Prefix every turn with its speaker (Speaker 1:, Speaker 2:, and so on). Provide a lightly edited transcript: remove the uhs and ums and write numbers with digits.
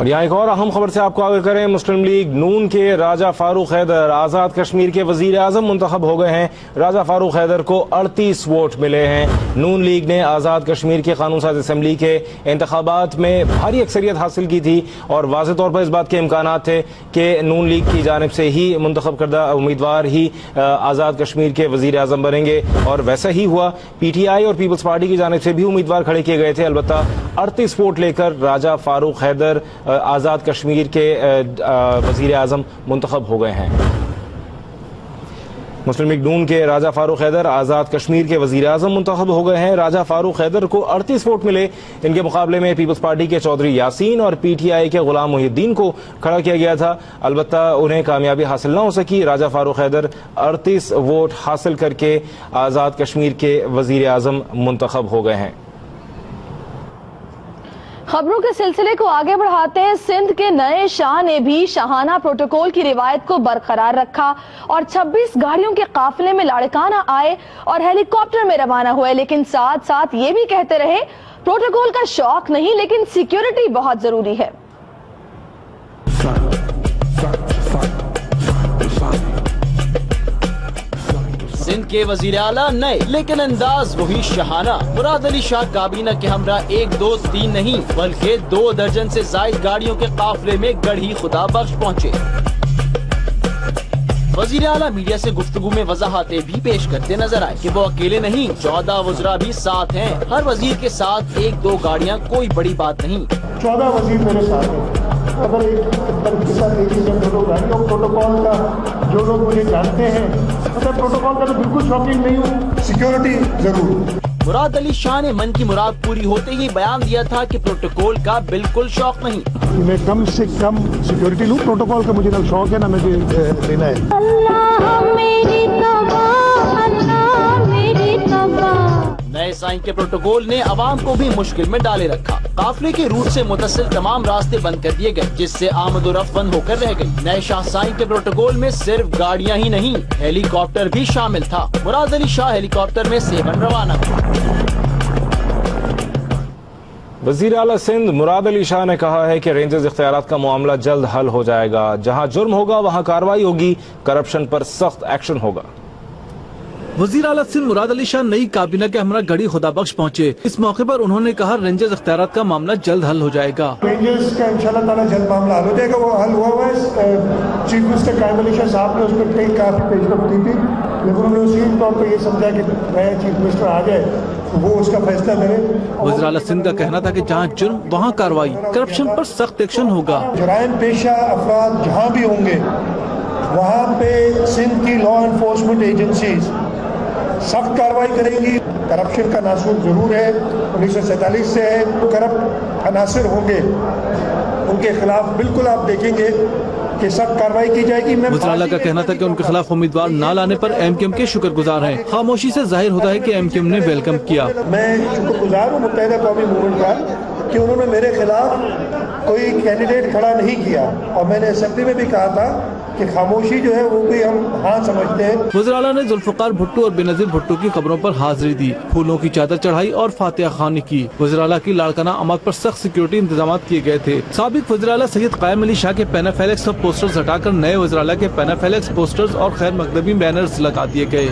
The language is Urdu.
Speaker 1: اور یہاں ایک اور اہم خبر سے آپ کو آگاہ کریں، مسلم لیگ نون کے راجہ فاروق حیدر آزاد کشمیر کے وزیر اعظم منتخب ہو گئے ہیں۔ راجہ فاروق حیدر کو 38 ووٹ ملے ہیں۔ نون لیگ نے آزاد کشمیر کے قانون ساز اسمبلی کے انتخابات میں بھاری اکثریت حاصل کی تھی اور واضح طور پر اس بات کے امکانات تھے کہ نون لیگ کی جانب سے ہی منتخب کردہ امیدوار ہی آزاد کشمیر کے وزیر اعظم بنیں گے، اور ویسا ہی ہوا۔ پی ٹی آئی اور پیپلز پارٹی کی جانب سے بھی امیدوار کھڑے کیے گئے تھے، البتہ 38 ووٹ لے کر راجہ فاروق حیدر آزاد کشمیر کے وزیر اعظم منتخب ہو گئے ہیں۔ مسلم لیگ نون کے راجہ فاروق حیدر آزاد کشمیر کے وزیر اعظم منتخب ہو گئے ہیں۔ راجہ فاروق حیدر کو 38 ووٹ ملے، ان کے مقابلے میں پیپلز پارٹی کے چودھری یاسین اور پی ٹی آئی کے غلام محی الدین کو کھڑا کیا گیا تھا، البتہ انہیں کامیابی حاصل نہ ہو سکی۔ راجہ فاروق حیدر 38 ووٹ حاصل کر کے آزاد کشمیر کے وزیر اعظم منتخب ہو گئے ہیں۔
Speaker 2: خبروں کے سلسلے کو آگے بڑھاتے ہیں۔ سندھ کے نئے شاہ نے بھی شاہانہ پروٹوکول کی روایت کو برقرار رکھا اور 26 گاڑیوں کے قافلے میں لاڑکانہ آئے اور ہیلی کاپٹر میں روانہ ہوئے، لیکن ساتھ ساتھ یہ بھی کہتے رہے پروٹوکول کا شوق نہیں لیکن سیکیورٹی بہت ضروری ہے۔
Speaker 3: سندھ کے وزیر اعلیٰ نئے لیکن انداز وہی شاہانہ۔ مراد علی شاہ کابینہ کے ہمراہ 1 2 3 نہیں بلکہ 2 درجن سے زائد گاڑیوں کے قافلے میں گڑھی خدا بخش پہنچے۔ وزیر اعلیٰ میڈیا سے گفتگو میں وضاحتیں بھی پیش کرتے نظر آئے کہ وہ اکیلے نہیں، 14 وزراء بھی ساتھ ہیں۔ ہر وزیر کے ساتھ 1 2 گاڑیاں کوئی بڑی بات نہیں۔
Speaker 4: 14 وزیر میرے ساتھ ہیں۔ اگر پروٹوکول کا جو لوگ مجھے جانتے ہیں، پروٹوکول کا تو بالکل شوقین نہیں ہوں، سیکیورٹی ضرور۔
Speaker 3: مراد علی شاہ نے من کی مراد پوری ہوتے ہی بیان دیا تھا کہ پروٹوکول کا بالکل شوق نہیں۔
Speaker 4: میں کم سے کم سیکیورٹی لوں، پروٹوکول کا مجھے نہ شوق ہے نہ مجھے لینا ہے۔
Speaker 3: نئے سائن کے پروٹوکول نے عوام کو بھی مشکل میں ڈالے رکھا۔ قافلے کے روٹ سے متصل تمام راستے بند کر دیے گئے، جس سے آمد و رفت بند ہو کر رہ گئی۔ نئے شاہ سائن کے پروٹوکول میں صرف گاڑیاں ہی نہیں، ہیلی کاپٹر بھی شامل تھا۔ مراد علی شاہ ہیلی کاپٹر میں سیون روانہ ہوا۔
Speaker 1: وزیر اعلیٰ سندھ مراد علی شاہ نے کہا ہے کہ رینجرز اختیارات کا معاملہ جلد حل ہو جائے گا، جہاں جرم ہوگا وہاں کارروائی ہوگی، کرپشن پر سخت ایکشن ہوگا۔
Speaker 5: وزیر اعلیٰ سندھ مراد علی شاہ نئی کابینہ کے ہمراہ گڑھی خدا بخش پہنچے۔ اس موقع پر انہوں نے کہا رینجرز اختیارات کا معاملہ جلد حل ہو جائے گا۔
Speaker 4: رینجرز کا انشاءاللہ تعالیٰ جلد معاملہ حل ہو جائے گا۔ وہ حل ہوا ہے، چیف منسٹر قائم علی شاہ صاحب نے اس پر کئی کافی پیش رفت کی تھی، لیکن انہوں نے اسی طور پر یہ سمجھا کہ نیا چیف منسٹر آ جائے وہ اس کا فیصلہ کرے۔
Speaker 5: وزیر اعلیٰ سندھ کا کہنا تھا کہ جہاں جرم وہاں کارروائی، کرپشن پر سخت ایکشن ہوگا۔
Speaker 4: جرائم پیشہ افراد جہاں بھی ہوں گے وہاں پہ سندھ کی لا انفورسمنٹ ایجنسیز سخت کارروائی کریں گی۔ کرپشن کا ناصور ضرور ہے، 1947 سے ہے، کرپٹ عناصر ہوں گے ان کے خلاف بالکل آپ دیکھیں گے کہ سخت کارروائی کی جائے گی۔
Speaker 5: وزیر اعلیٰ کا کہنا تھا کہ ان کے خلاف امیدوار نہ لانے پر ایم کیو ایم کے شکر گزار ہیں۔ خاموشی سے ظاہر ہوتا ہے کہ ایم کیو ایم نے ویلکم کیا۔
Speaker 4: میں شکر گزار ہوں متحدہ قومی موومنٹ کا کہ انہوں نے میرے خلاف کوئی کینڈیڈیٹ کھڑا نہیں کیا، اور میں نے اسمبلی میں بھی کہا تھا کہ خاموشی جو ہے وہ بھی ہم ہاں سمجھتے ہیں۔
Speaker 5: وزیر اعلیٰ نے ذوالفقار بھٹو اور بینظیر بھٹو کی قبروں پر حاضری دی، پھولوں کی چادر چڑھائی اور فاتحہ خوانی کی۔ وزیر اعلیٰ کی لاڑکانہ آمد پر سخت سیکیورٹی انتظامات کیے گئے تھے۔ سابق وزیر اعلیٰ سید قائم علی شاہ کے پینافلیکس اور پوسٹرز ہٹا کر نئے وزیر اعلیٰ کے پینافلیکس، پوسٹرز اور خیر مقدمی بینرز لگا دیے گئے۔